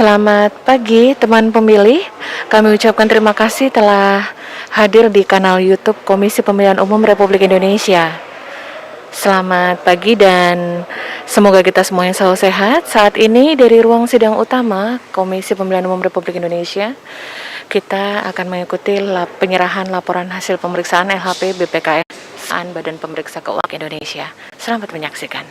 Selamat pagi teman pemilih. Kami ucapkan terima kasih telah hadir di kanal YouTube Komisi Pemilihan Umum Republik Indonesia. Selamat pagi dan semoga kita semuanya selalu sehat. Saat ini dari ruang sidang utama Komisi Pemilihan Umum Republik Indonesia, kita akan mengikuti penyerahan laporan hasil pemeriksaan LHP BPKS Badan Pemeriksa Keuangan Indonesia. Selamat menyaksikan.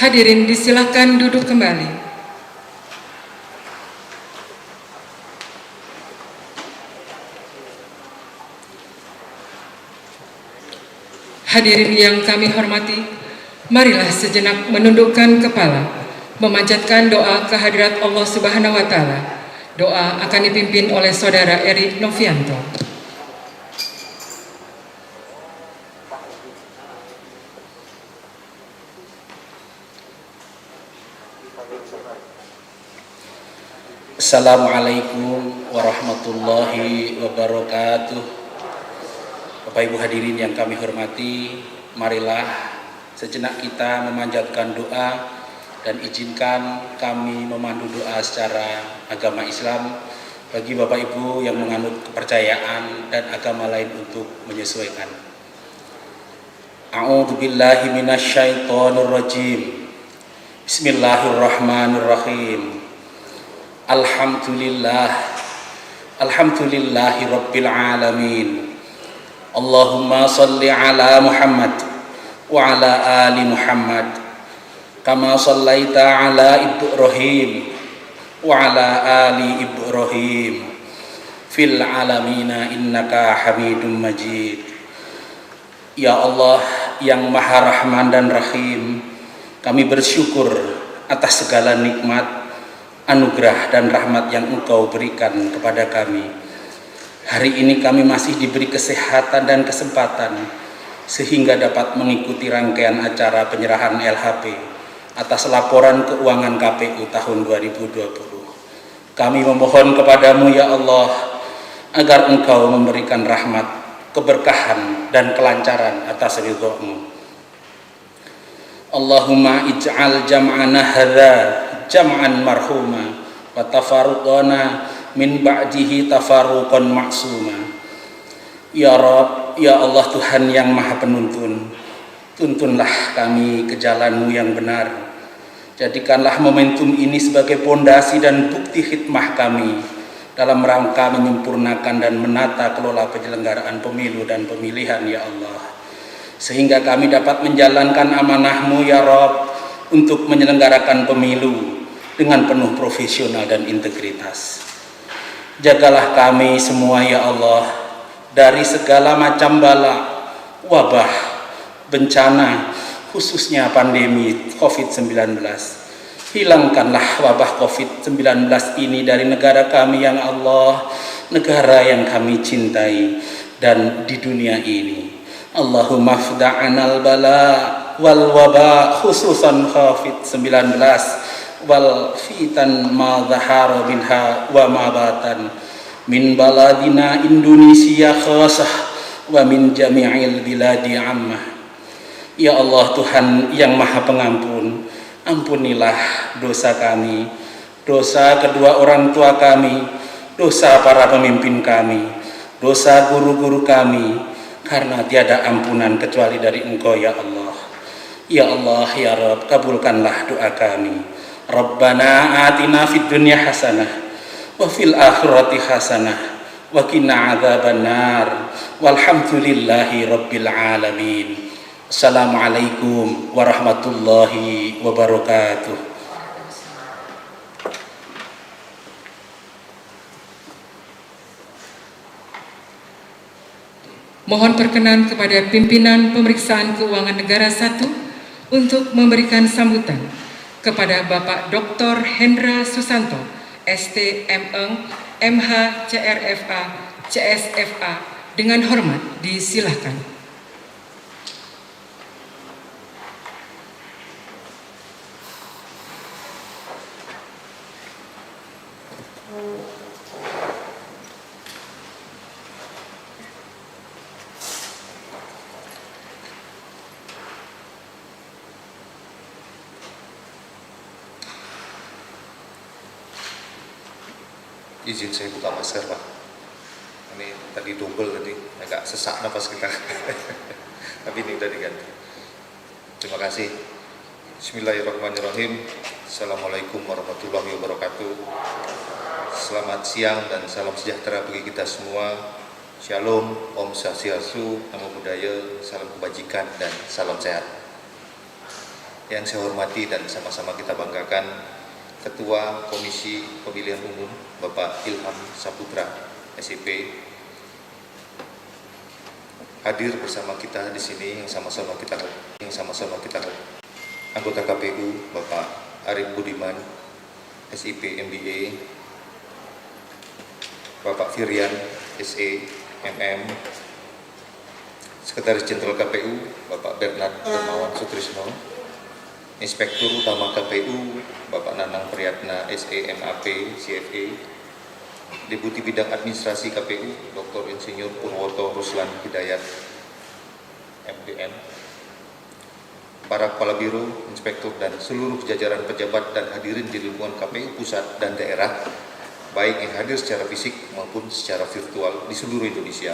Hadirin disilakan duduk kembali. Hadirin yang kami hormati, marilah sejenak menundukkan kepala, memanjatkan doa kehadirat Allah Subhanahu wa Ta'ala. Doa akan dipimpin oleh Saudara Eri Novianto. Assalamualaikum warahmatullahi wabarakatuh. Bapak Ibu hadirin yang kami hormati, marilah sejenak kita memanjatkan doa dan izinkan kami memandu doa secara agama Islam bagi Bapak Ibu yang menganut kepercayaan dan agama lain untuk menyesuaikan. A'udzubillahi minasyaitonirrajim. Bismillahirrahmanirrahim. Alhamdulillahi rabbil alamin. Allahumma salli ala Muhammad wa ala ali Muhammad kama sallaita ala Ibrahim wa ala ali Ibrahim fil alamina innaka Hamidum Majid. Ya Allah yang Maha Rahman dan Rahim, kami bersyukur atas segala nikmat, anugerah dan rahmat yang Engkau berikan kepada kami. Hari ini kami masih diberi kesehatan dan kesempatan sehingga dapat mengikuti rangkaian acara penyerahan LHP atas laporan keuangan KPU tahun 2020. Kami memohon kepadamu ya Allah agar Engkau memberikan rahmat, keberkahan dan kelancaran atas ridho-Mu. Allahumma ij'al jam'ana hadza jam'an marhuma wa tafarruqana min ba'dihi tafarruqan maksuma. Ya Rabb, ya Allah Tuhan yang Maha Penuntun, tuntunlah kami ke jalan-Mu yang benar. Jadikanlah momentum ini sebagai pondasi dan bukti khidmah kami dalam rangka menyempurnakan dan menata kelola penyelenggaraan pemilu dan pemilihan ya Allah, sehingga kami dapat menjalankan amanah-Mu ya Rabb untuk menyelenggarakan pemilu dengan penuh profesional dan integritas. Jagalah kami semua ya Allah dari segala macam bala, wabah, bencana, khususnya pandemi COVID-19, Hilangkanlah wabah COVID-19 ini dari negara kami yang Allah, negara yang kami cintai dan di dunia ini. Allahumma fda'anal bala wal waba khususan COVID-19 wal fitan ma zahara minha wa ma batan min baladina Indonesia khasah wa min jami'il biladi ammah. Ya Allah, Tuhan yang Maha Pengampun, ampunilah dosa kami, dosa kedua orang tua kami, dosa para pemimpin kami, dosa guru-guru kami, karena tiada ampunan kecuali dari Engkau ya Allah. Ya Allah, ya Rabb, kabulkanlah doa kami. Rabbana atina fid dunya hasanah wa fil akhirati hasanah wa qina adzabannar walhamdulillahi rabbil alamin. Assalamualaikum warahmatullahi wabarakatuh. Mohon perkenan kepada pimpinan Pemeriksaan Keuangan Negara 1 untuk memberikan sambutan kepada Bapak Dr. Hendra Susanto, ST M.Eng, MH, CRFA, CSFA. Dengan hormat disilahkan. Izin saya buka masker, Pak. Ini tadi double tadi, agak sesak nafas kita. Tapi ini udah diganti. Terima kasih. Bismillahirrahmanirrahim. Assalamualaikum warahmatullahi wabarakatuh. Selamat siang dan salam sejahtera bagi kita semua. Shalom, Om Swastiastu, Namo Buddhaya, salam kebajikan dan salam sehat. Yang saya hormati dan sama-sama kita banggakan, Ketua Komisi Pemilihan Umum Bapak Ilham Saputra, SIP, hadir bersama kita di sini yang sama-sama kita anggota KPU Bapak Arif Budiman, SIP MBA, Bapak Firian, SE MM, Sekretaris Jenderal KPU Bapak Bernard Hermawan Sutrisno, Inspektur Utama KPU Bapak Nanang Priyatna, SE MAP CFA, Deputi Bidang Administrasi KPU Dr. Insinyur Purwoto Ruslan Hidayat, MDM, para Kepala Biro, Inspektur dan seluruh jajaran pejabat dan hadirin di lingkungan KPU pusat dan daerah, baik yang hadir secara fisik maupun secara virtual di seluruh Indonesia.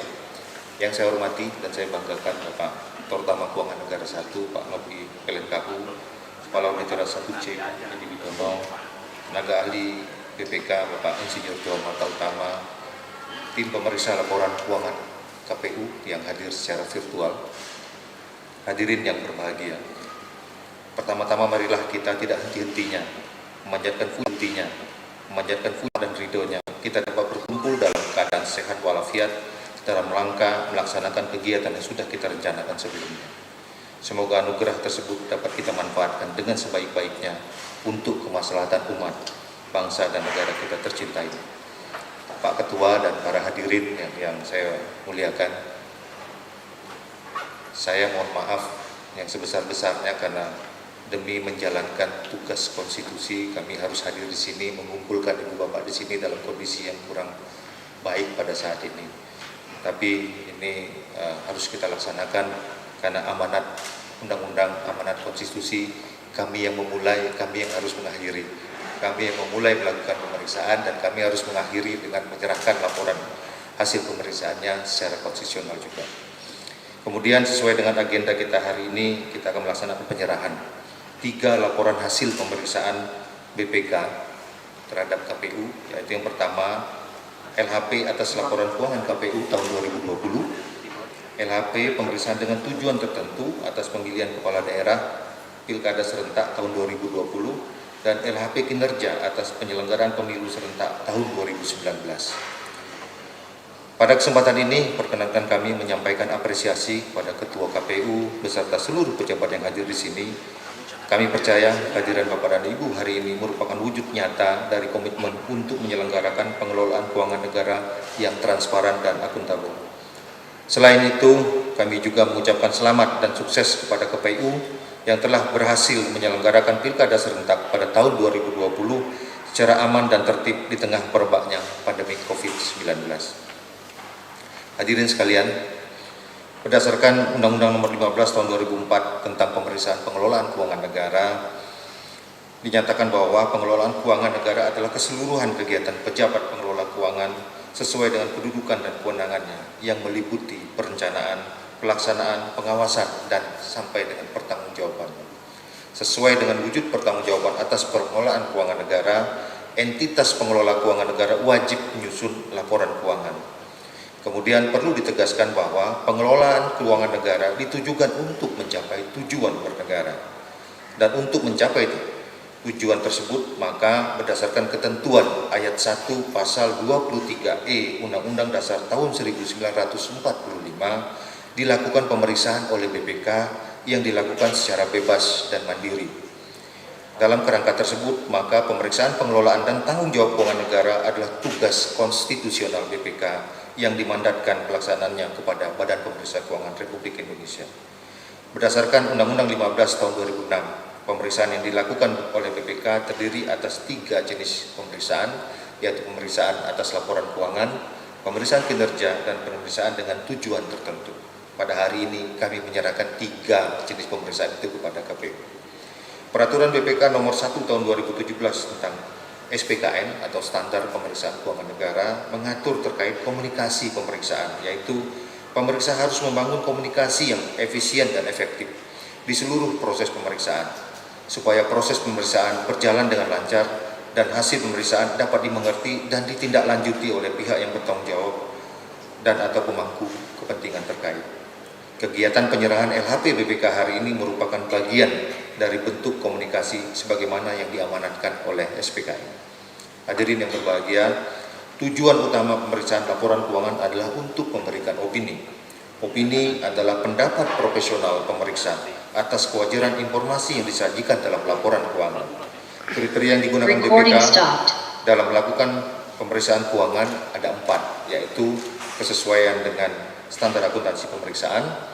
Yang saya hormati dan saya banggakan Bapak Terutama Keuangan Negara 1, Pak Nopi LNKU, Kepala Unit 1C, Edi Widono, tenaga ahli BPK Bapak Insinyur Johan Mata Utama, tim pemeriksa laporan keuangan KPU yang hadir secara virtual, hadirin yang berbahagia. Pertama-tama marilah kita tidak henti-hentinya memanjatkan puji dan ridhonya. Kita dapat berkumpul dalam keadaan sehat walafiat dalam rangka melaksanakan kegiatan yang sudah kita rencanakan sebelumnya. Semoga anugerah tersebut dapat kita manfaatkan dengan sebaik-baiknya untuk kemaslahatan umat, bangsa dan negara kita tercinta ini. Pak Ketua dan para hadirin yang saya muliakan, saya mohon maaf yang sebesar-besarnya karena demi menjalankan tugas konstitusi kami harus hadir di sini, mengumpulkan ibu bapak di sini dalam kondisi yang kurang baik pada saat ini. Tapi ini harus kita laksanakan karena amanat undang-undang, amanat konstitusi, kami yang memulai, kami yang harus mengakhiri. Kami yang memulai melakukan pemeriksaan dan kami harus mengakhiri dengan menyerahkan laporan hasil pemeriksaannya secara konstitusional juga. Kemudian sesuai dengan agenda kita hari ini, kita akan melaksanakan penyerahan 3 laporan hasil pemeriksaan BPK terhadap KPU, yaitu yang pertama LHP atas laporan keuangan KPU tahun 2020, LHP pemeriksaan dengan tujuan tertentu atas pemilihan kepala daerah Pilkada serentak tahun 2020 dan LHP kinerja atas penyelenggaraan pemilu serentak tahun 2019. Pada kesempatan ini perkenankan kami menyampaikan apresiasi kepada Ketua KPU beserta seluruh pejabat yang hadir di sini Kami percaya kehadiran Bapak dan Ibu hari ini merupakan wujud nyata dari komitmen untuk menyelenggarakan pengelolaan keuangan negara yang transparan dan akuntabel. Selain itu, kami juga mengucapkan selamat dan sukses kepada KPU yang telah berhasil menyelenggarakan Pilkada serentak pada tahun 2020 secara aman dan tertib di tengah merebaknya pandemi COVID-19. Hadirin sekalian, berdasarkan Undang-Undang Nomor 15 Tahun 2004 tentang pemeriksaan pengelolaan keuangan negara, dinyatakan bahwa pengelolaan keuangan negara adalah keseluruhan kegiatan pejabat pengelola keuangan sesuai dengan kedudukan dan kewenangannya yang meliputi perencanaan, pelaksanaan, pengawasan, dan sampai dengan pertanggungjawabannya. Sesuai dengan wujud pertanggungjawaban atas pengelolaan keuangan negara, entitas pengelola keuangan negara wajib menyusun laporan keuangan. Kemudian perlu ditegaskan bahwa pengelolaan keuangan negara ditujukan untuk mencapai tujuan bernegara. Dan untuk mencapai tujuan tersebut, maka berdasarkan ketentuan ayat 1 pasal 23E Undang-Undang Dasar tahun 1945 dilakukan pemeriksaan oleh BPK yang dilakukan secara bebas dan mandiri. Dalam kerangka tersebut, maka pemeriksaan pengelolaan dan tanggung jawab keuangan negara adalah tugas konstitusional BPK yang dimandatkan pelaksanaannya kepada Badan Pemeriksa Keuangan Republik Indonesia. Berdasarkan Undang-Undang 15 tahun 2006, pemeriksaan yang dilakukan oleh BPK terdiri atas 3 jenis pemeriksaan, yaitu pemeriksaan atas laporan keuangan, pemeriksaan kinerja, dan pemeriksaan dengan tujuan tertentu. Pada hari ini kami menyerahkan 3 jenis pemeriksaan itu kepada KPU. Peraturan BPK nomor 1 tahun 2017 tentang SPKN atau Standar Pemeriksaan Keuangan Negara mengatur terkait komunikasi pemeriksaan, yaitu pemeriksa harus membangun komunikasi yang efisien dan efektif di seluruh proses pemeriksaan, supaya proses pemeriksaan berjalan dengan lancar dan hasil pemeriksaan dapat dimengerti dan ditindaklanjuti oleh pihak yang bertanggung jawab dan atau pemangku kepentingan terkait. Kegiatan penyerahan LHP BPK hari ini merupakan bagian dari bentuk komunikasi sebagaimana yang diamanatkan oleh SPKN. Hadirin yang berbahagia, tujuan utama pemeriksaan laporan keuangan adalah untuk memberikan opini. Opini adalah pendapat profesional pemeriksa atas kewajaran informasi yang disajikan dalam laporan keuangan. Kriteria yang digunakan BPK dalam melakukan pemeriksaan keuangan ada 4, yaitu kesesuaian dengan standar akuntansi pemeriksaan,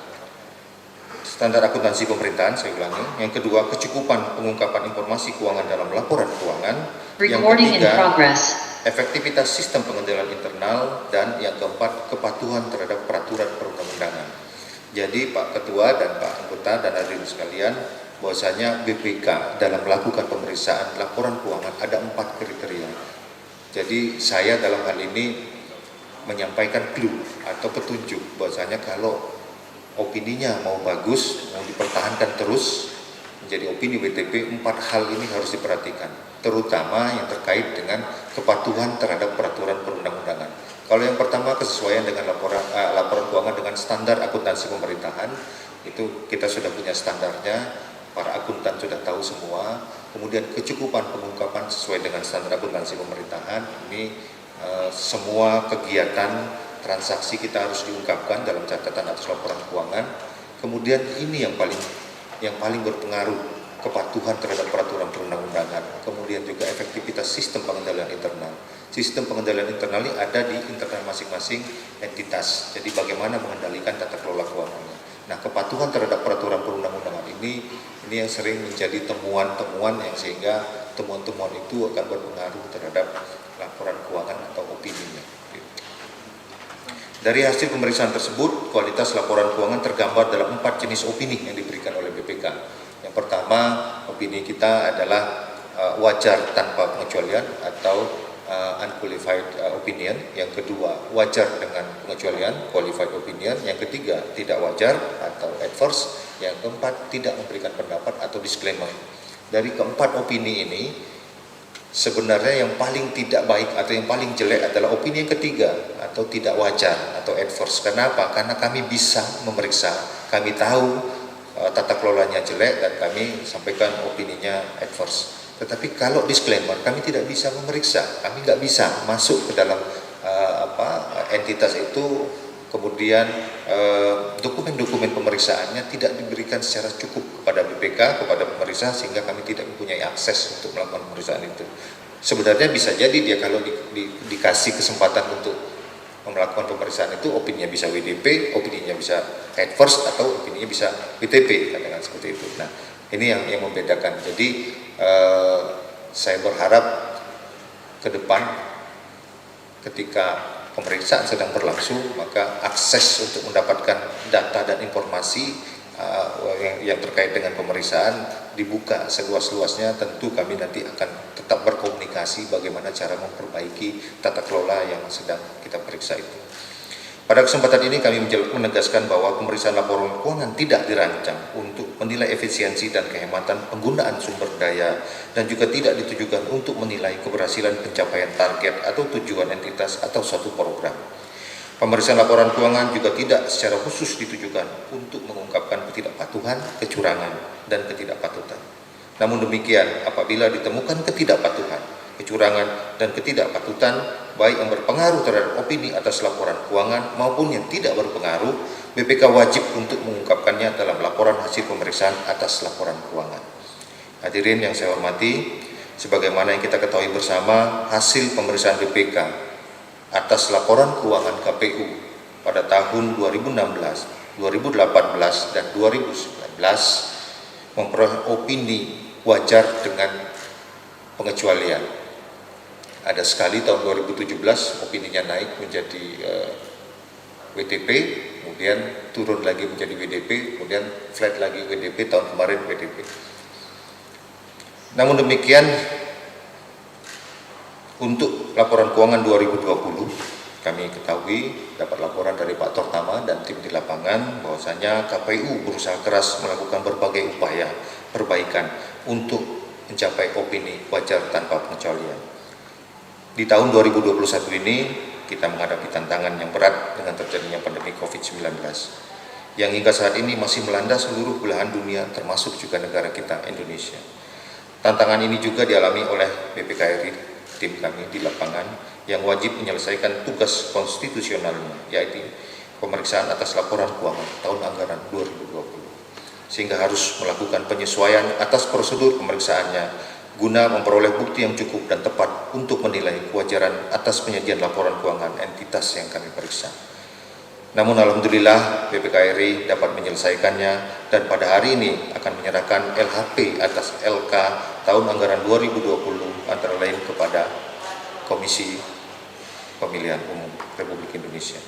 standar akuntansi pemerintahan, saya ulangi. Yang kedua, kecukupan pengungkapan informasi keuangan dalam laporan keuangan. Yang ketiga, efektivitas sistem pengendalian internal. Dan yang keempat, kepatuhan terhadap peraturan perundang-undangan. Jadi Pak Ketua dan Pak Anggota dan hadirin sekalian, bahwasanya BPK dalam melakukan pemeriksaan laporan keuangan ada 4 kriteria. Jadi saya dalam hal ini menyampaikan clue atau petunjuk bahwasanya kalau opininya mau bagus, mau dipertahankan terus menjadi opini WTP, 4 hal ini harus diperhatikan, terutama yang terkait dengan kepatuhan terhadap peraturan perundang-undangan. Kalau yang pertama, kesesuaian dengan laporan keuangan dengan standar akuntansi pemerintahan, itu kita sudah punya standarnya, para akuntan sudah tahu semua. Kemudian kecukupan pengungkapan sesuai dengan standar akuntansi pemerintahan, ini semua kegiatan transaksi kita harus diungkapkan dalam catatan atas laporan keuangan. Kemudian ini yang paling berpengaruh, kepatuhan terhadap peraturan perundang-undangan. Kemudian juga efektivitas sistem pengendalian internal. Sistem pengendalian internal ini ada di internal masing-masing entitas. Jadi bagaimana mengendalikan tata kelola keuangannya. Nah, kepatuhan terhadap peraturan perundang-undangan ini yang sering menjadi temuan-temuan yang sehingga temuan-temuan itu akan berpengaruh terhadap laporan keuangan atau opininya. Dari hasil pemeriksaan tersebut, kualitas laporan keuangan tergambar dalam 4 jenis opini yang diberikan oleh BPK. Yang pertama, opini kita adalah wajar tanpa pengecualian atau unqualified opinion. Yang kedua, wajar dengan pengecualian, qualified opinion. Yang ketiga, tidak wajar atau adverse. Yang keempat, tidak memberikan pendapat atau disclaimer. Dari keempat opini ini, sebenarnya yang paling tidak baik atau yang paling jelek adalah opini yang ketiga atau tidak wajar atau adverse. Kenapa? Karena kami bisa memeriksa, kami tahu tata kelolanya jelek dan kami sampaikan opininya adverse. Tetapi kalau disclaimer, kami tidak bisa memeriksa, kami nggak bisa masuk ke dalam entitas itu, kemudian dokumen-dokumen pemeriksaannya tidak diberikan secara cukup kepada BPK, kepada pemeriksa, sehingga kami tidak mempunyai akses untuk melakukan pemeriksaan itu. Sebenarnya bisa jadi dia kalau dikasih kesempatan untuk melakukan pemeriksaan itu, opininya bisa WDP, opininya bisa adverse, atau opininya bisa WTP, katakan seperti itu. Nah, ini yang membedakan. Jadi saya berharap ke depan ketika pemeriksaan sedang berlangsung, maka akses untuk mendapatkan data dan informasi yang terkait dengan pemeriksaan dibuka seluas-luasnya. Tentu kami nanti akan tetap berkomunikasi bagaimana cara memperbaiki tata kelola yang sedang kita periksa itu. Pada kesempatan ini kami menegaskan bahwa pemeriksaan laporan keuangan tidak dirancang untuk menilai efisiensi dan kehematan penggunaan sumber daya, dan juga tidak ditujukan untuk menilai keberhasilan pencapaian target atau tujuan entitas atau suatu program. Pemeriksaan laporan keuangan juga tidak secara khusus ditujukan untuk mengungkapkan ketidakpatuhan, kecurangan, dan ketidakpatutan. Namun demikian, apabila ditemukan ketidakpatuhan, kecurangan, dan ketidakpatutan, baik yang berpengaruh terhadap opini atas laporan keuangan maupun yang tidak berpengaruh, BPK wajib untuk mengungkapkannya dalam laporan hasil pemeriksaan atas laporan keuangan. Hadirin yang saya hormati, sebagaimana yang kita ketahui bersama, hasil pemeriksaan BPK atas laporan keuangan KPU pada tahun 2016, 2018, dan 2019 memperoleh opini wajar dengan pengecualian. Ada sekali tahun 2017 opininya naik menjadi WTP, kemudian turun lagi menjadi WDP, kemudian flat lagi WDP, tahun kemarin WDP. Namun demikian, untuk laporan keuangan 2020, kami ketahui dapat laporan dari Pak Tortama dan tim di lapangan bahwasanya KPU berusaha keras melakukan berbagai upaya perbaikan untuk mencapai opini wajar tanpa pengecualian. Di tahun 2021 ini kita menghadapi tantangan yang berat dengan terjadinya pandemi COVID-19 yang hingga saat ini masih melanda seluruh belahan dunia, termasuk juga negara kita, Indonesia. Tantangan ini juga dialami oleh BPKRI, tim kami di lapangan, yang wajib menyelesaikan tugas konstitusionalnya, yaitu pemeriksaan atas laporan keuangan tahun anggaran 2020. Sehingga harus melakukan penyesuaian atas prosedur pemeriksaannya guna memperoleh bukti yang cukup dan tepat untuk menilai kewajaran atas penyajian laporan keuangan entitas yang kami periksa. Namun alhamdulillah BPKRI dapat menyelesaikannya, dan pada hari ini akan menyerahkan LHP atas LK tahun anggaran 2020 antara lain kepada Komisi Pemilihan Umum Republik Indonesia.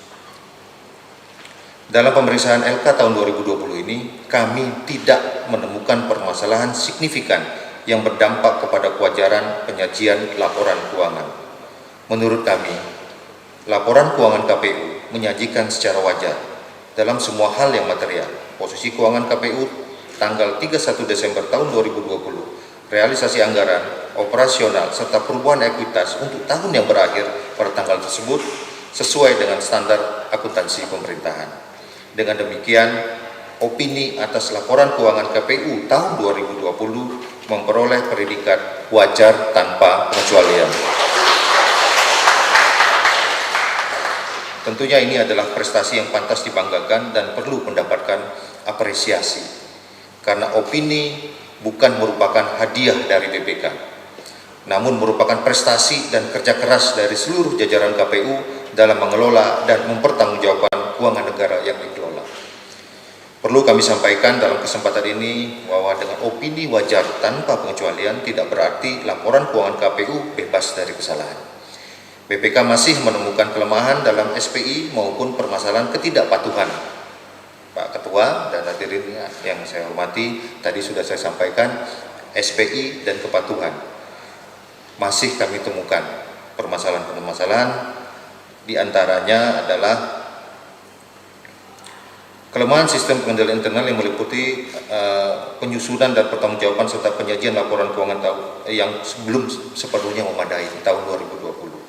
Dalam pemeriksaan LK tahun 2020 ini, kami tidak menemukan permasalahan signifikan yang berdampak kepada kewajaran penyajian laporan keuangan. Menurut kami, laporan keuangan KPU menyajikan secara wajar dalam semua hal yang material. Posisi keuangan KPU tanggal 31 Desember tahun 2020, realisasi anggaran, operasional, serta perubahan ekuitas untuk tahun yang berakhir pada tanggal tersebut sesuai dengan standar akuntansi pemerintahan. Dengan demikian, opini atas laporan keuangan KPU tahun 2020 memperoleh predikat wajar tanpa pengecualian. Tentunya ini adalah prestasi yang pantas dibanggakan dan perlu mendapatkan apresiasi, karena opini bukan merupakan hadiah dari BPK, namun merupakan prestasi dan kerja keras dari seluruh jajaran KPU dalam mengelola dan mempertanggungjawabkan keuangan negara yang dikelola. Perlu kami sampaikan dalam kesempatan ini bahwa dengan opini wajar tanpa pengecualian tidak berarti laporan keuangan KPU bebas dari kesalahan. BPK masih menemukan kelemahan dalam SPI maupun permasalahan ketidakpatuhan. Pak Ketua dan hadirin yang saya hormati, tadi sudah saya sampaikan SPI dan kepatuhan. Masih kami temukan permasalahan-permasalahan, diantaranya adalah kelemahan sistem pengendalian internal yang meliputi penyusunan dan pertanggungjawaban serta penyajian laporan keuangan yang belum sepenuhnya memadai di tahun 2020.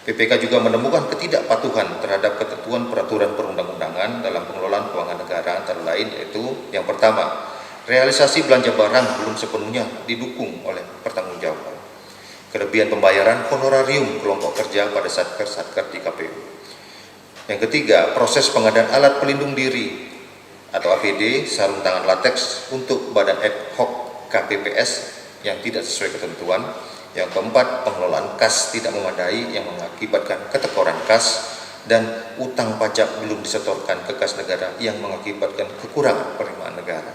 BPK juga menemukan ketidakpatuhan terhadap ketentuan peraturan perundang-undangan dalam pengelolaan keuangan negara, antara lain yaitu yang pertama, realisasi belanja barang belum sepenuhnya didukung oleh pertanggungjawaban. Kelebihan pembayaran honorarium kelompok kerja pada satker-satker di KPU. Yang ketiga, proses pengadaan alat pelindung diri atau APD, sarung tangan lateks untuk badan ad hoc KPPS yang tidak sesuai ketentuan. Yang keempat, pengelolaan kas tidak memadai yang mengakibatkan ketekoran kas, dan utang pajak belum disetorkan ke kas negara yang mengakibatkan kekurangan penerimaan negara.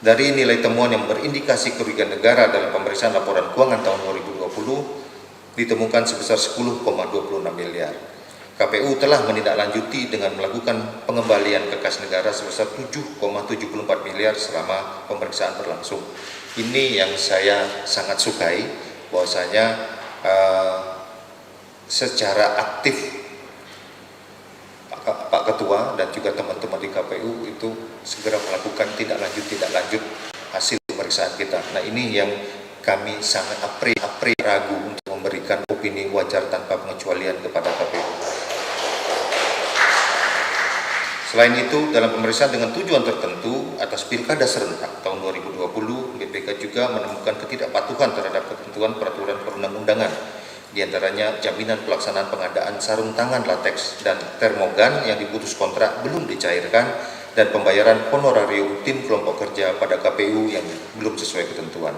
Dari nilai temuan yang berindikasi kerugian negara dalam pemeriksaan laporan keuangan tahun 2020 ditemukan sebesar 10,26 miliar. KPU telah menindaklanjuti dengan melakukan pengembalian ke kas negara sebesar 7,74 miliar selama pemeriksaan berlangsung. Ini yang saya sangat sukai, bahwasanya secara aktif Pak Ketua dan juga teman-teman di KPU itu segera melakukan tindak lanjut hasil pemeriksaan kita. Nah, ini yang kami sangat ragu untuk memberikan opini wajar tanpa pengecualian kepada KPU. Selain itu, dalam pemeriksaan dengan tujuan tertentu atas pilkada serentak tahun 2020, BPK juga menemukan ketidakpatuhan terhadap ketentuan peraturan perundang-undangan, di antaranya jaminan pelaksanaan pengadaan sarung tangan lateks dan termogan yang diputus kontrak belum dicairkan, dan pembayaran honorarium tim kelompok kerja pada KPU yang belum sesuai ketentuan.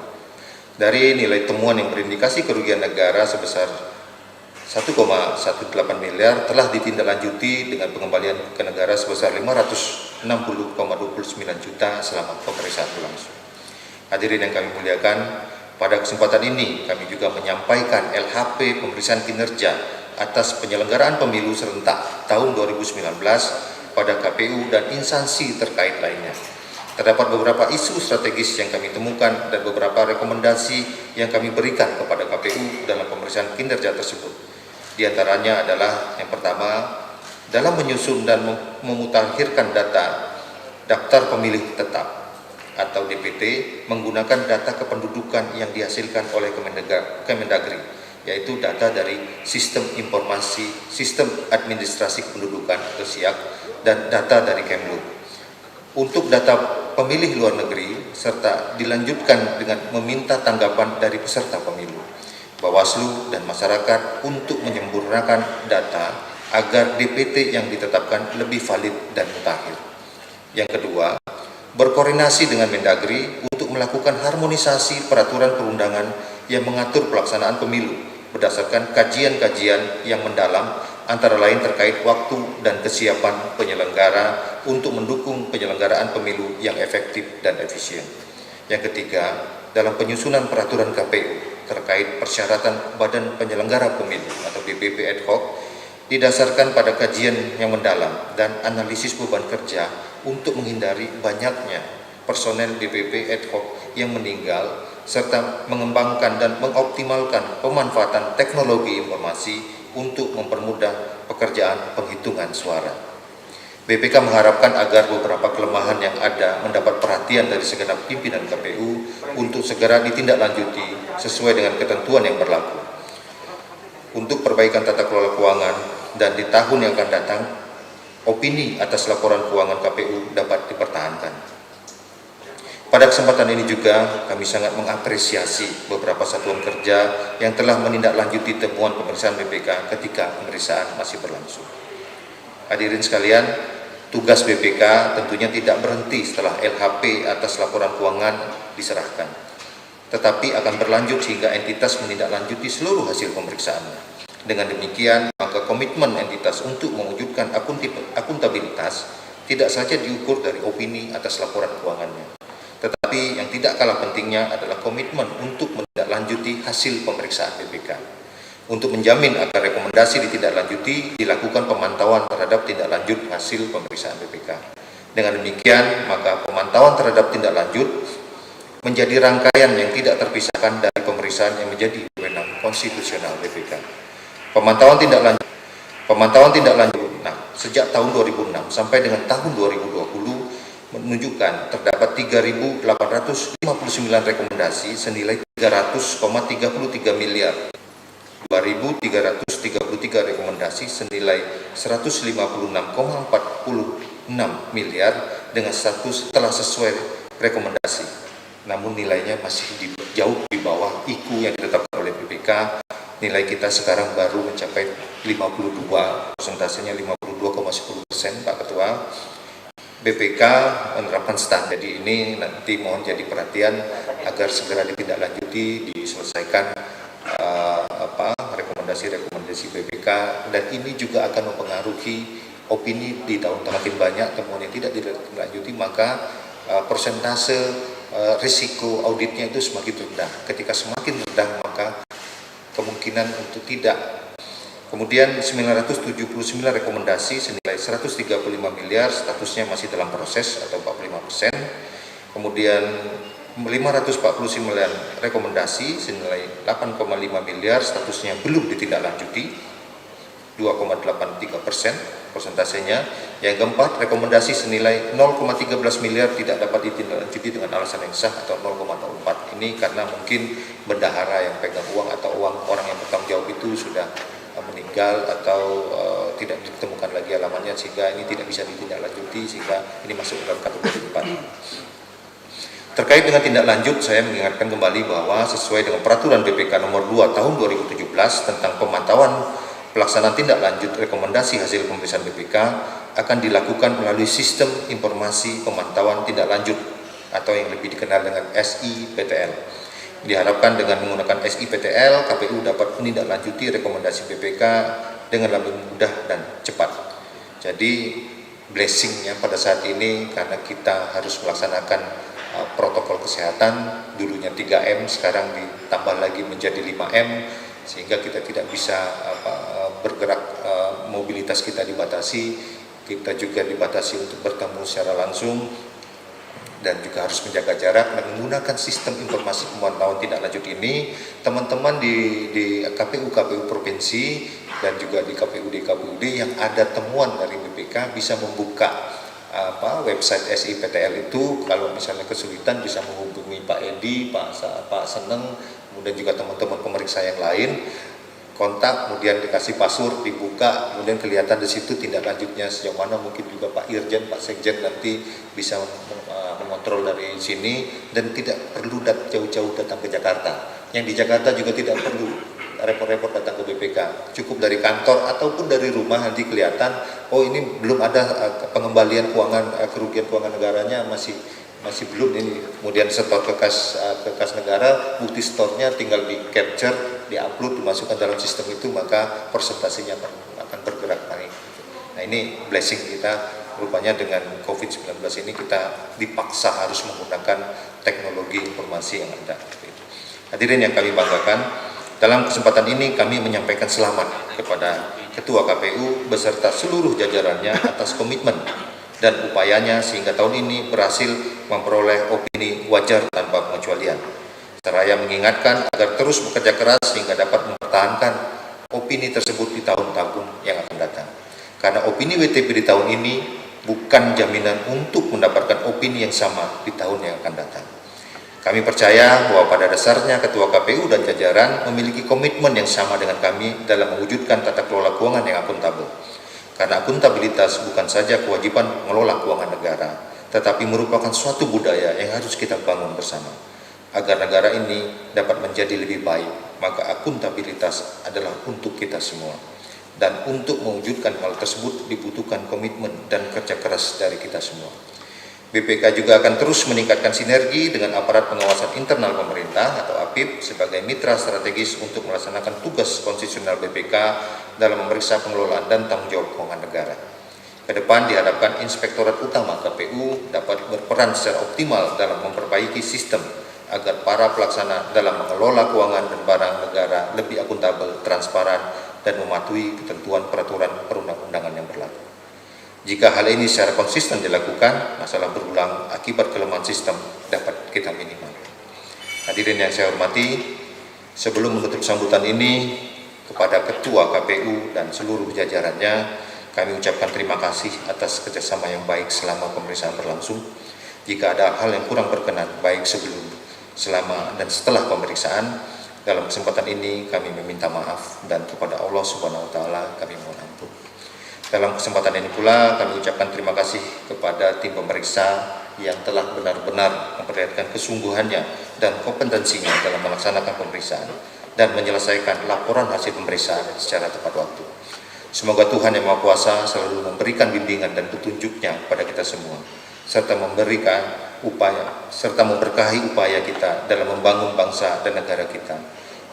Dari nilai temuan yang berindikasi kerugian negara sebesar 1,18 miliar telah ditindaklanjuti dengan pengembalian ke negara sebesar 560,29 juta selama pemeriksaan berlangsung. Hadirin yang kami muliakan, pada kesempatan ini kami juga menyampaikan LHP pemeriksaan kinerja atas penyelenggaraan pemilu serentak tahun 2019 pada KPU dan instansi terkait lainnya. Terdapat beberapa isu strategis yang kami temukan dan beberapa rekomendasi yang kami berikan kepada KPU dalam pemeriksaan kinerja tersebut. Di antaranya adalah yang pertama, dalam menyusun dan memutakhirkan data daftar pemilih tetap atau DPT menggunakan data kependudukan yang dihasilkan oleh Kemendagri, yaitu data dari Sistem Administrasi Kependudukan atau SIAK dan data dari Kemlu. Untuk data pemilih luar negeri serta dilanjutkan dengan meminta tanggapan dari peserta pemilu, Bawaslu dan masyarakat untuk menyempurnakan data agar DPT yang ditetapkan lebih valid dan mutakhir. Yang kedua, berkoordinasi dengan Mendagri untuk melakukan harmonisasi peraturan perundangan yang mengatur pelaksanaan pemilu berdasarkan kajian-kajian yang mendalam, antara lain terkait waktu dan kesiapan penyelenggara untuk mendukung penyelenggaraan pemilu yang efektif dan efisien. Yang ketiga, dalam penyusunan peraturan KPU terkait persyaratan Badan Penyelenggara Pemilu atau BPP ad hoc didasarkan pada kajian yang mendalam dan analisis beban kerja untuk menghindari banyaknya personel BPP ad hoc yang meninggal, serta mengembangkan dan mengoptimalkan pemanfaatan teknologi informasi untuk mempermudah pekerjaan penghitungan suara. BPK mengharapkan agar beberapa kelemahan yang ada mendapat perhatian dari segenap pimpinan KPU untuk segera ditindaklanjuti sesuai dengan ketentuan yang berlaku. Untuk perbaikan tata kelola keuangan dan di tahun yang akan datang, opini atas laporan keuangan KPU dapat dipertahankan. Pada kesempatan ini juga kami sangat mengapresiasi beberapa satuan kerja yang telah menindaklanjuti temuan pemeriksaan BPK ketika pemeriksaan masih berlangsung. Hadirin sekalian, tugas BPK tentunya tidak berhenti setelah LHP atas laporan keuangan diserahkan, tetapi akan berlanjut hingga entitas menindaklanjuti seluruh hasil pemeriksaannya. Dengan demikian, maka komitmen entitas untuk mewujudkan akuntabilitas tidak saja diukur dari opini atas laporan keuangannya, tetapi yang tidak kalah pentingnya adalah komitmen untuk menindaklanjuti hasil pemeriksaan BPK. Untuk menjamin agar rekomendasi ditindaklanjuti, dilakukan pemantauan terhadap tindak lanjut hasil pemeriksaan BPK. Dengan demikian, maka pemantauan terhadap tindak lanjut menjadi rangkaian yang tidak terpisahkan dari pemeriksaan yang menjadi wewenang konstitusional BPK. Pemantauan tindak lanjut, sejak tahun 2006 sampai dengan tahun 2020 menunjukkan terdapat 3.859 rekomendasi senilai 300,33 miliar. 2.333 rekomendasi senilai 156,46 miliar dengan status telah sesuai rekomendasi, namun nilainya masih jauh di bawah IKU yang ditetapkan oleh BPK. Nilai kita sekarang baru mencapai 52, persentasenya 52,5%. 22,10%, Pak Ketua. BPK menerapkan standar. Jadi ini nanti mohon jadi perhatian agar segera ditindaklanjuti, diselesaikan rekomendasi BPK, dan ini juga akan mempengaruhi opini di tahun makin banyak temuan yang tidak ditindaklanjuti, maka persentase risiko auditnya itu semakin rendah. Ketika semakin rendah, maka kemungkinan untuk tidak. Kemudian 979 rekomendasi senilai 135 miliar statusnya masih dalam proses atau 45%. Kemudian 549 rekomendasi senilai 8,5 miliar statusnya belum ditindaklanjuti, 2,83% persentasenya. Yang keempat, rekomendasi senilai 0,13 miliar tidak dapat ditindaklanjuti dengan alasan yang sah atau 0,04. Ini karena mungkin bendahara yang pegang uang atau orang yang bertanggung jawab itu sudah meninggal atau tidak ditemukan lagi alamatnya, sehingga ini tidak bisa ditindaklanjuti, sehingga ini masuk dalam kategori 4. Terkait dengan tindak lanjut, saya mengingatkan kembali bahwa sesuai dengan peraturan BPK nomor 2 tahun 2017 tentang pemantauan pelaksanaan tindak lanjut rekomendasi hasil pemeriksaan BPK akan dilakukan melalui sistem informasi pemantauan tindak lanjut atau yang lebih dikenal dengan SIPTL. Diharapkan dengan menggunakan SIPTL, KPU dapat menindaklanjuti rekomendasi BPK dengan lebih mudah dan cepat. Jadi blessingnya pada saat ini, karena kita harus melaksanakan protokol kesehatan, dulunya 3M, sekarang ditambah lagi menjadi 5M, sehingga kita tidak bisa bergerak, mobilitas kita dibatasi, kita juga dibatasi untuk bertemu secara langsung, dan juga harus menjaga jarak. Dan menggunakan sistem informasi pemantauan tindak lanjut ini, teman-teman di KPU provinsi dan juga di KPUD yang ada temuan dari BPK bisa membuka website SIPTL itu. Kalau misalnya kesulitan bisa menghubungi Pak Edi, Pak Seneng, kemudian juga teman-teman pemeriksa yang lain, kontak, kemudian dikasih password, dibuka, kemudian kelihatan di situ tindak lanjutnya sejauh mana. Mungkin juga Pak Irjen, Pak Sekjen nanti bisa mengontrol dari sini, dan tidak perlu jauh-jauh datang ke Jakarta. Yang di Jakarta juga tidak perlu repot-repot datang ke BPK, cukup dari kantor ataupun dari rumah nanti kelihatan, oh ini belum ada pengembalian keuangan, kerugian keuangan negaranya masih belum ini. Kemudian setor ke kas negara, bukti storenya tinggal di capture, di-upload, dimasukkan dalam sistem itu, maka persentasenya akan bergerak naik. Nah, ini blessing kita. Rupanya dengan COVID-19 ini kita dipaksa harus menggunakan teknologi informasi yang ada. Hadirin yang kami banggakan, dalam kesempatan ini kami menyampaikan selamat kepada Ketua KPU beserta seluruh jajarannya atas komitmen dan upayanya sehingga tahun ini berhasil memperoleh opini wajar tanpa pengecualian. Seraya mengingatkan agar terus bekerja keras sehingga dapat mempertahankan opini tersebut di tahun-tahun yang akan datang. Karena opini WTP di tahun ini bukan jaminan untuk mendapatkan opini yang sama di tahun yang akan datang. Kami percaya bahwa pada dasarnya Ketua KPU dan jajaran memiliki komitmen yang sama dengan kami dalam mewujudkan tata kelola keuangan yang akuntabel. Karena akuntabilitas bukan saja kewajiban mengelola keuangan negara, tetapi merupakan suatu budaya yang harus kita bangun bersama. Agar negara ini dapat menjadi lebih baik, maka akuntabilitas adalah untuk kita semua. Dan untuk mewujudkan hal tersebut dibutuhkan komitmen dan kerja keras dari kita semua. BPK juga akan terus meningkatkan sinergi dengan aparat pengawasan internal pemerintah atau APIP sebagai mitra strategis untuk melaksanakan tugas konstitusional BPK dalam memeriksa pengelolaan dan tanggung jawab keuangan negara. Ke depan diharapkan Inspektorat Utama KPU dapat berperan secara optimal dalam memperbaiki sistem agar para pelaksana dalam mengelola keuangan dan barang negara lebih akuntabel, transparan, dan mematuhi ketentuan peraturan perundang-undangan yang berlaku. Jika hal ini secara konsisten dilakukan, masalah berulang akibat kelemahan sistem dapat kita minimal. Hadirin yang saya hormati, sebelum menutup sambutan ini, kepada Ketua KPU dan seluruh jajarannya, kami ucapkan terima kasih atas kerjasama yang baik selama pemeriksaan berlangsung. Jika ada hal yang kurang berkenan, baik sebelum, selama, dan setelah pemeriksaan, dalam kesempatan ini kami meminta maaf, dan kepada Allah Subhanahu wa Ta'ala kami mohon ampun. Dalam kesempatan ini pula kami ucapkan terima kasih kepada tim pemeriksa yang telah benar-benar memperlihatkan kesungguhannya dan kompetensinya dalam melaksanakan pemeriksaan dan menyelesaikan laporan hasil pemeriksaan secara tepat waktu. Semoga Tuhan Yang Maha Kuasa selalu memberikan bimbingan dan petunjuknya kepada kita semua, serta memberkahi upaya kita dalam membangun bangsa dan negara kita.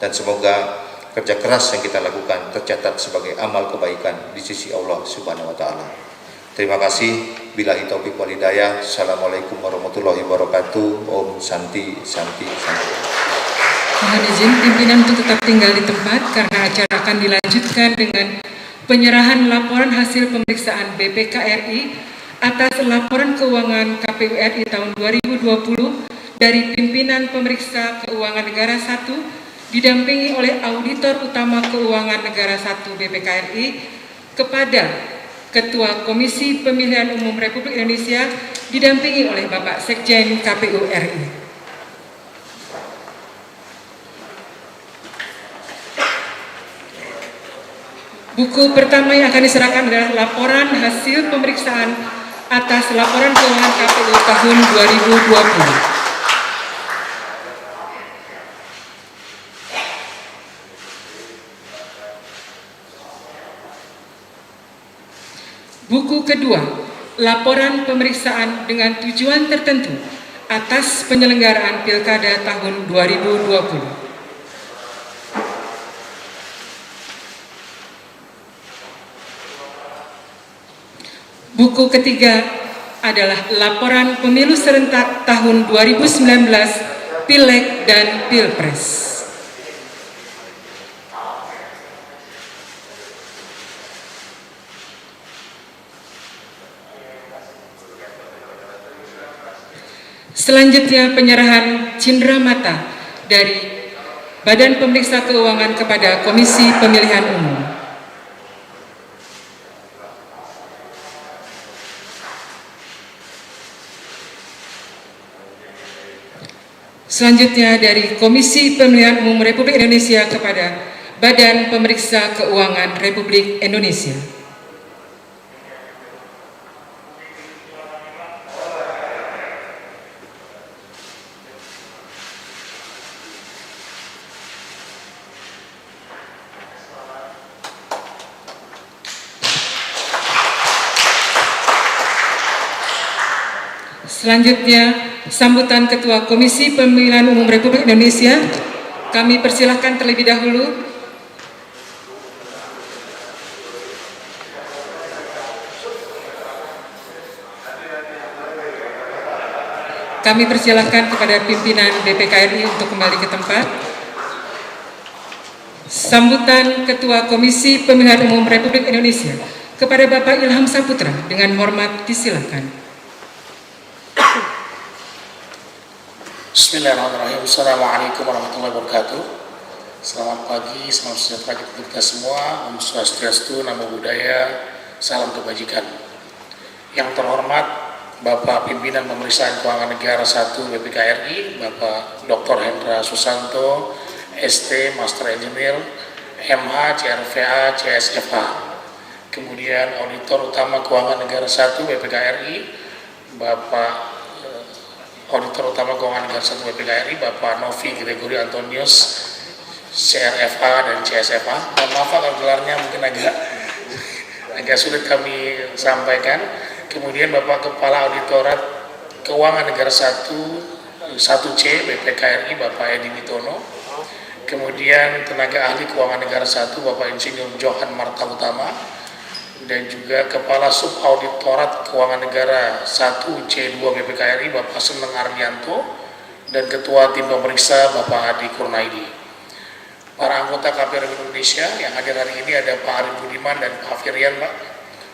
Dan semoga kerja keras yang kita lakukan tercatat sebagai amal kebaikan di sisi Allah Subhanahu wa taala. Terima kasih. Billahi taufiq wal hidayah. Assalamualaikum warahmatullahi wabarakatuh. Om Santi Santi Santi. Mohon izin pimpinan untuk tetap tinggal di tempat karena acara akan dilanjutkan dengan penyerahan laporan hasil pemeriksaan BPK RI atas laporan keuangan KPU RI tahun 2020 dari pimpinan pemeriksa keuangan negara 1 didampingi oleh Auditor Utama Keuangan Negara 1 BPK RI kepada Ketua Komisi Pemilihan Umum Republik Indonesia didampingi oleh Bapak Sekjen KPU RI. Buku pertama yang akan diserahkan adalah laporan hasil pemeriksaan atas laporan keuangan KPU tahun 2020. Buku kedua, laporan pemeriksaan dengan tujuan tertentu atas penyelenggaraan Pilkada tahun 2020. Buku ketiga adalah laporan pemilu serentak tahun 2019, Pileg dan Pilpres. Selanjutnya penyerahan cindera mata dari Badan Pemeriksa Keuangan kepada Komisi Pemilihan Umum. Selanjutnya dari Komisi Pemilihan Umum Republik Indonesia kepada Badan Pemeriksa Keuangan Republik Indonesia. Selanjutnya, sambutan Ketua Komisi Pemilihan Umum Republik Indonesia. Kami persilahkan terlebih dahulu. Kami persilahkan kepada pimpinan BPK RI untuk kembali ke tempat. Sambutan Ketua Komisi Pemilihan Umum Republik Indonesia kepada Bapak Ilham Saputra dengan hormat disilakan. Bismillahirrahmanirrahim. Assalamualaikum warahmatullahi wabarakatuh. Selamat pagi, selamat sejahtera untuk kita semua. Om Swastiastu, Namo Buddhaya, salam kebajikan. Yang terhormat Bapak Pimpinan Pemeriksaan Keuangan Negara 1 BPK RI, Bapak Dr. Hendra Susanto, ST, Master Engineer, MH, CRVA, CSFA. Kemudian Auditor Utama Keuangan Negara 1 BPK RI, Bapak Auditor Utama Keuangan Negara 1 BPK RI, Bapak Novi Gregory Antonius, CRFA dan CSFA. Mohon maaf kalau gelarnya mungkin agak sulit kami sampaikan. Kemudian Bapak Kepala Auditorat Keuangan Negara 1C BPK RI, Bapak Edi Witono. Kemudian Tenaga Ahli Keuangan Negara 1 Bapak Insinyur Johan Marta Utama. Dan juga Kepala Subauditorat Keuangan Negara 1C2 BPK RI Bapak Seneng Ardianto dan Ketua Tim Pemeriksa Bapak Adi Kurnaidi. Para anggota KPU Republik Indonesia yang hadir hari ini ada Pak Arif Budiman dan Pak Firian, Pak.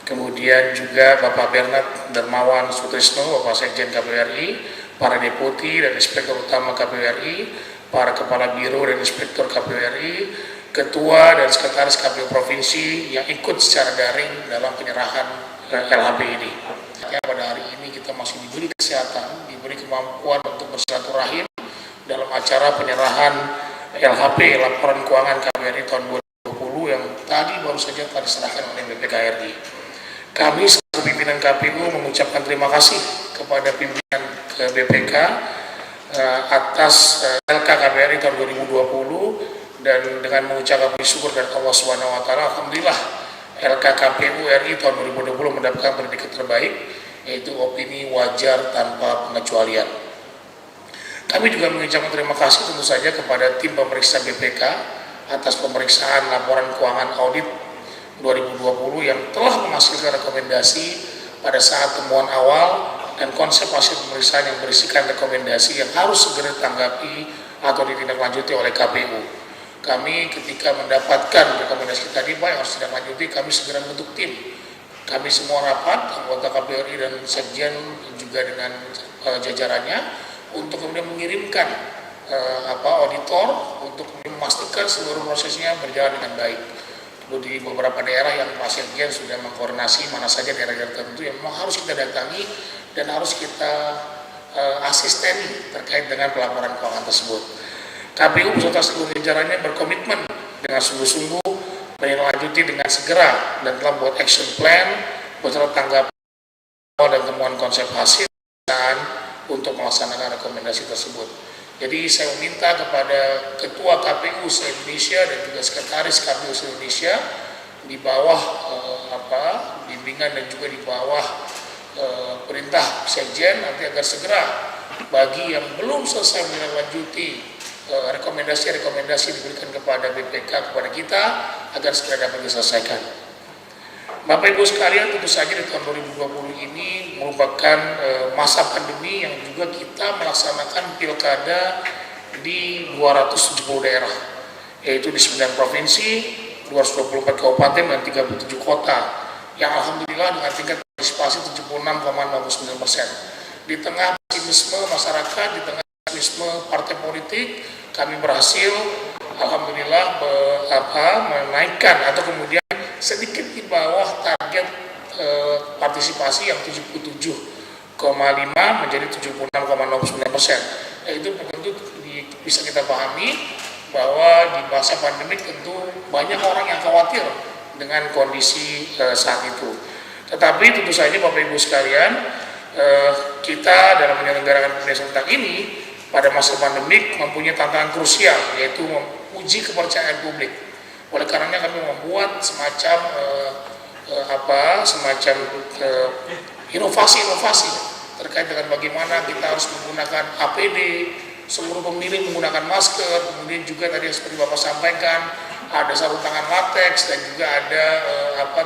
Kemudian juga Bapak Bernard Dermawan Sutrisno, Bapak Sekjen KPU RI, para Deputi dan Inspektur Utama KPU RI, para Kepala Biro dan Inspektur KPU RI, Ketua dan Sekretaris KPU Provinsi yang ikut secara daring dalam penyerahan LHP ini. Ya, pada hari ini kita masih diberi kesehatan, diberi kemampuan untuk bersilaturahim dalam acara penyerahan LHP Laporan Keuangan KPU RI tahun 2020 yang tadi baru saja diserahkan oleh BPK RI. Kami selaku pimpinan KPU mengucapkan terima kasih kepada pimpinan BPK atas LK KPU RI tahun 2020. Dan dengan mengucapkan syukur dari Allah Subhanahu wa taala, alhamdulillah LKKPU RI tahun 2020 mendapatkan predikat terbaik, yaitu opini wajar tanpa pengecualian. Kami juga mengucapkan terima kasih tentu saja kepada tim pemeriksa BPK atas pemeriksaan laporan keuangan audit 2020 yang telah menghasilkan rekomendasi pada saat temuan awal dan konsep hasil pemeriksaan yang berisikan rekomendasi yang harus segera ditanggapi atau ditindaklanjuti oleh KPU. Kami ketika mendapatkan rekomendasi tadi Pak yang harus ditindaklanjuti, kami segera membentuk tim. Kami semua rapat, anggota KPRI dan Sekjen juga dengan jajarannya untuk kemudian mengirimkan auditor untuk memastikan seluruh prosesnya berjalan dengan baik. Di beberapa daerah yang Pak Sekjen sudah mengkoordinasi mana saja daerah-daerah tertentu yang memang harus kita datangi dan harus kita asisteni terkait dengan pelaporan keuangan tersebut. KPU beserta seluruh jajarannya berkomitmen dengan sungguh-sungguh menindaklanjuti dengan segera dan telah buat action plan beserta tanggapan dan temuan konsep hasil untuk melaksanakan rekomendasi tersebut. Jadi saya meminta kepada Ketua KPU se-Indonesia dan juga Sekretaris KPU se-Indonesia di bawah bimbingan dan juga di bawah perintah Sekjen nanti agar segera bagi yang belum selesai menindaklanjuti rekomendasi-rekomendasi diberikan kepada BPK kepada kita agar segera dapat diselesaikan. Bapak Ibu sekalian, tentu saja di tahun 2020 ini merupakan masa pandemi yang juga kita melaksanakan pilkada di 270 daerah, yaitu di 9 provinsi, 224 kabupaten dan 37 kota, yang alhamdulillah dengan tingkat partisipasi 76,09%. Di tengah pesimisme masyarakat, di tengah pesimisme partai politik, kami berhasil alhamdulillah menaikkan atau kemudian sedikit di bawah target partisipasi yang 77,5 menjadi 76,09%. Nah, itu tentu bisa kita pahami bahwa di masa pandemi tentu banyak orang yang khawatir dengan kondisi saat itu. Tetapi tentu saja Bapak Ibu sekalian, kita dalam menyelenggarakan pemilihan serentak ini pada masa pandemik mempunyai tantangan krusial, yaitu menguji kepercayaan publik. Oleh karenanya kami membuat semacam inovasi-inovasi terkait dengan bagaimana kita harus menggunakan APD, seluruh pemilih menggunakan masker, kemudian juga tadi seperti Bapak sampaikan ada sarung tangan latex dan juga ada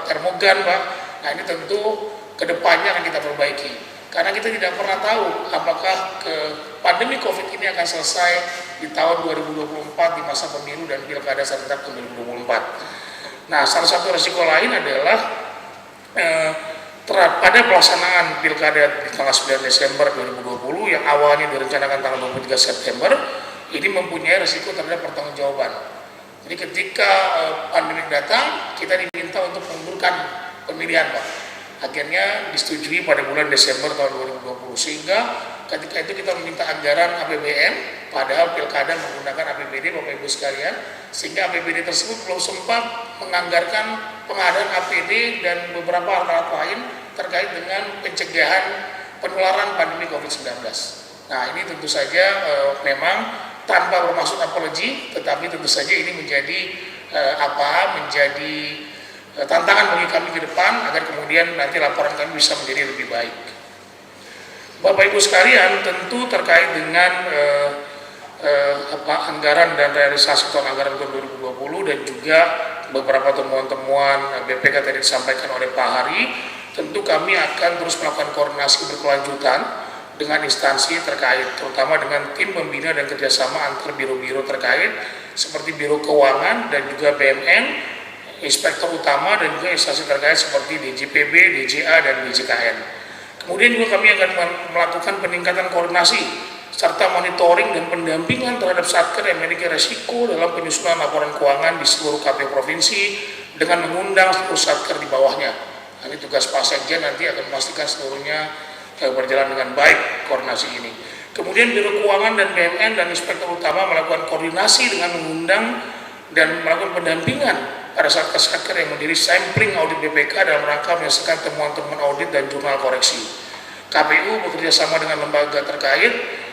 termogan, Pak. Nah, ini tentu kedepannya akan kita perbaiki. Karena kita tidak pernah tahu apakah pandemi COVID ini akan selesai di tahun 2024 di masa pemilu dan pilkada serentak tahun 2024. Nah, salah satu resiko lain adalah pada pelaksanaan pilkada di tanggal 9 Desember 2020 yang awalnya direncanakan tanggal 23 September, ini mempunyai resiko terhadap pertanggungjawaban. Jadi ketika pandemi datang, kita diminta untuk mengundurkan pemilihan, Pak. Akhirnya disetujui pada bulan Desember tahun 2020, sehingga ketika itu kita meminta anggaran APBN, padahal pilkada menggunakan APBD Bapak Ibu sekalian, sehingga APBD tersebut belum sempat menganggarkan pengadaan APD dan beberapa alat lain terkait dengan pencegahan penularan pandemi COVID-19. Nah, ini tentu saja memang tanpa bermaksud apologi, tetapi tentu saja ini menjadi tantangan bagi kami ke depan agar kemudian nanti laporan kami bisa menjadi lebih baik. Bapak Ibu sekalian, tentu terkait dengan anggaran dan realisasi tahun anggaran tahun 2020 dan juga beberapa temuan-temuan BPK tadi disampaikan oleh Pak Hari, tentu kami akan terus melakukan koordinasi berkelanjutan dengan instansi terkait, terutama dengan tim pembina dan kerjasama antar biro-biro terkait seperti Biro Keuangan dan juga BMN, Inspektur Utama dan juga instansi terkait seperti DJPB, DJA, dan DJKN. Kemudian juga kami akan melakukan peningkatan koordinasi serta monitoring dan pendampingan terhadap satker yang memiliki resiko dalam penyusunan laporan keuangan di seluruh KPU provinsi dengan mengundang seluruh satker di bawahnya. Ini tugas Pak Sekjen nanti akan memastikan seluruhnya berjalan dengan baik koordinasi ini. Kemudian Biro Keuangan dan BMN dan Inspektur Utama melakukan koordinasi dengan mengundang dan melakukan pendampingan pada satker-satker yang mendiri sampling audit BPK dalam rangka menyelesaikan temuan-temuan audit dan jurnal koreksi. KPU bekerja sama dengan lembaga terkait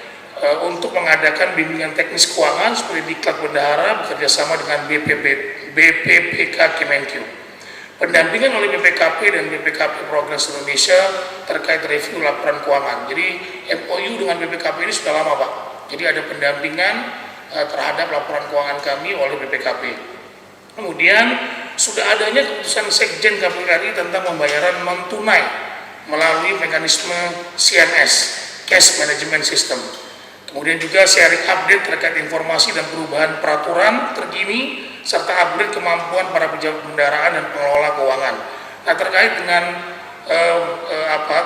untuk mengadakan bimbingan teknis keuangan seperti Diklat Bendahara bekerja sama dengan BPPK Kemenkyu. pendampingan oleh BPKP dan BPKP Progres Indonesia terkait review laporan keuangan. Jadi MOU dengan BPKP ini sudah lama Pak. Jadi ada pendampingan terhadap laporan keuangan kami oleh BPKP. Kemudian sudah adanya keputusan Sekjen KPU RI tentang pembayaran non tunai melalui mekanisme CMS, Cash Management System. Kemudian juga sharing update terkait informasi dan perubahan peraturan terkini serta upgrade kemampuan para pejabat pembendaraan dan pengelola keuangan. Nah, terkait dengan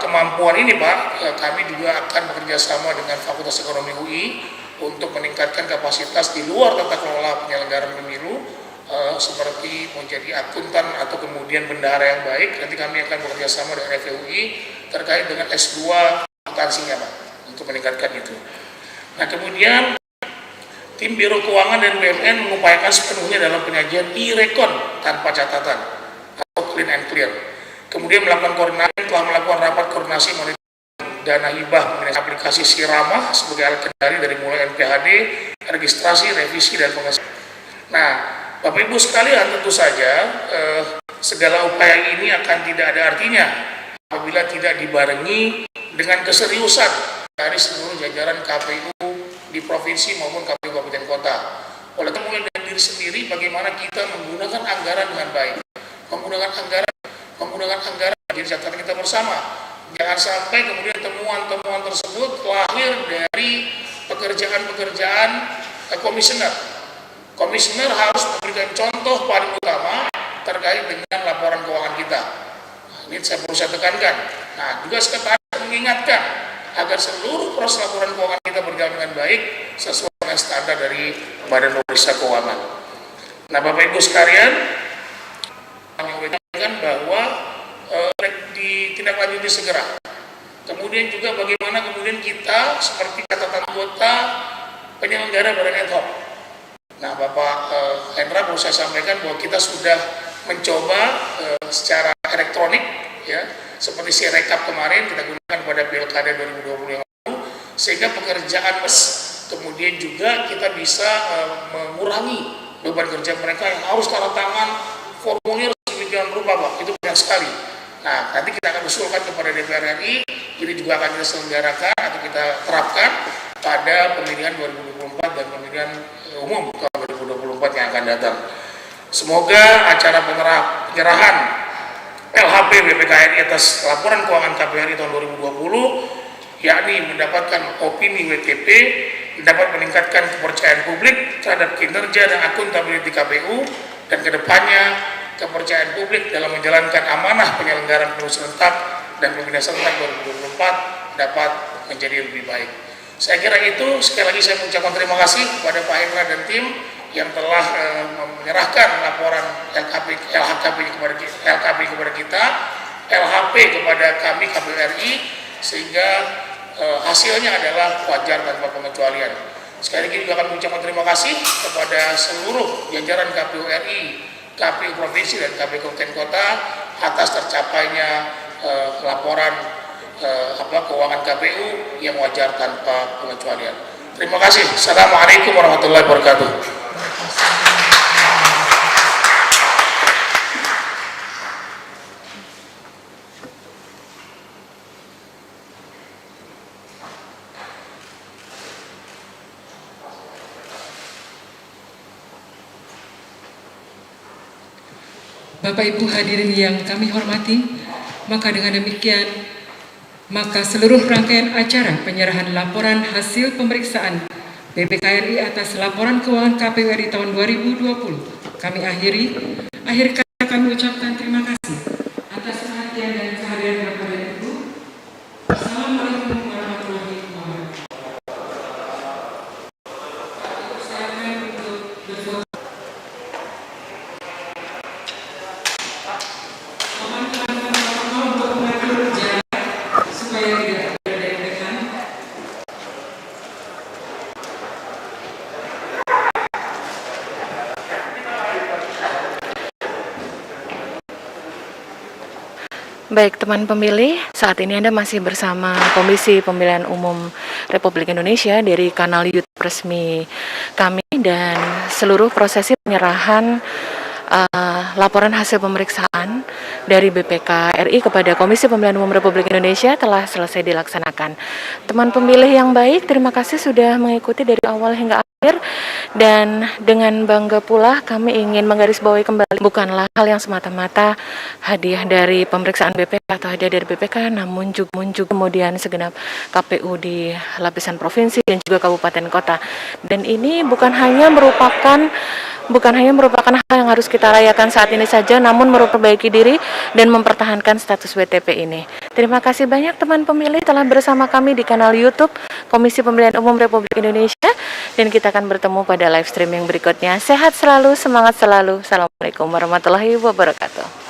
kemampuan ini Pak, kami juga akan bekerja sama dengan Fakultas Ekonomi UI untuk meningkatkan kapasitas di luar tata kelola penyelenggaraan pemilu seperti menjadi akuntan atau kemudian bendahara yang baik. Nanti kami akan bekerja sama dengan FUI terkait dengan S2 akuntansinya Pak untuk meningkatkan itu. Nah, kemudian tim Biro Keuangan dan BUMN mengupayakan sepenuhnya dalam penyajian e-rekon tanpa catatan atau clean and clear. Kemudian melakukan koordinasi, telah melakukan rapat koordinasi monitoring dana hibah mengenai aplikasi Siramah sebagai alat kendali dari mulai NPHD, registrasi, revisi, dan pengesahan. Nah, Bapak Ibu sekalian, tentu saja segala upaya ini akan tidak ada artinya apabila tidak dibarengi dengan keseriusan dari seluruh jajaran KPU di provinsi maupun KPU kabupaten kota. Oleh itu mulai dari diri sendiri bagaimana kita menggunakan anggaran dengan baik, menggunakan anggaran jadi catatan kita bersama. Jangan sampai kemudian temuan-temuan tersebut lahir dari pekerjaan-pekerjaan komisioner. Komisioner harus memberikan contoh paling utama terkait dengan laporan keuangan kita. Ini saya perlu tekankan. Nah, juga sekaligus mengingatkan agar seluruh proses laporan keuangan kita berjalan dengan baik sesuai dengan standar dari Badan Pemeriksa Keuangan. Nah, Bapak Ibu sekalian, kami mengingatkan bahwa ditindaklanjuti segera. Kemudian juga bagaimana kemudian kita seperti catatan anggota penyelenggara badan ad hoc. Nah, Bapak Hendra perlu saya sampaikan bahwa kita sudah mencoba secara elektronik, ya, seperti Sirekap kemarin kita gunakan pada Pilkada 2020 yang lalu, sehingga pekerjaan kemudian juga kita bisa mengurangi beban kerja mereka yang harus tanda tangan formulir sedemikian rupa Pak, itu banyak sekali. Nah, nanti kita akan usulkan kepada DPR RI, ini juga akan kita selenggarakan atau kita terapkan pada pemilihan 2024 dan pemilihan umum tahun 2024 yang akan datang. Semoga acara penyerahan LHP BPKRI atas laporan keuangan KPU RI tahun 2020, yakni mendapatkan opini WTP, dapat meningkatkan kepercayaan publik terhadap kinerja dan akuntabilitas KPU, dan kedepannya kepercayaan publik dalam menjalankan amanah penyelenggaraan pemilu serentak dan pemilihan serentak 2024 dapat menjadi lebih baik. Saya kira itu. Sekali lagi saya mengucapkan terima kasih kepada Pak Hendra dan tim yang telah menyerahkan laporan LHKP kepada kita, LHP kepada kami KPU RI, sehingga hasilnya adalah wajar tanpa pengecualian. Sekali lagi juga kami mengucapkan terima kasih kepada seluruh jajaran KPU RI, KPU Provinsi dan KPU Kabupaten Kota atas tercapainya laporan keuangan KPU yang wajar tanpa pengecualian. Terima kasih. Assalamualaikum warahmatullahi wabarakatuh. Bapak Ibu hadirin yang kami hormati, maka dengan demikian, maka seluruh rangkaian acara penyerahan laporan hasil pemeriksaan BPKRI atas laporan keuangan KPU RI tahun 2020 kami akhiri. Akhir kata kami ucapkan terima kasih atas perhatian dan kehadiran Bapak dan Ibu. Assalamualaikum warahmatullahi wabarakatuh. Silakan untuk berfoto. Baik teman pemilih, saat ini Anda masih bersama Komisi Pemilihan Umum Republik Indonesia dari kanal YouTube resmi kami, dan seluruh prosesi penyerahan laporan hasil pemeriksaan dari BPK RI kepada Komisi Pemilihan Umum Republik Indonesia telah selesai dilaksanakan. Teman pemilih yang baik, terima kasih sudah mengikuti dari awal hingga akhir, dan dengan bangga pula kami ingin menggarisbawahi kembali, bukanlah hal yang semata-mata hadiah dari pemeriksaan BPK atau hadiah dari BPK, namun juga kemudian segenap KPU di lapisan provinsi dan juga kabupaten kota. Dan ini bukan hanya merupakan hal yang harus kita rayakan saat ini saja, namun memperbaiki diri dan mempertahankan status WTP ini. Terima kasih banyak teman pemilih telah bersama kami di kanal YouTube Komisi Pemilihan Umum Republik Indonesia, dan kita akan bertemu pada live streaming berikutnya. Sehat selalu, semangat selalu. Assalamualaikum warahmatullahi wabarakatuh.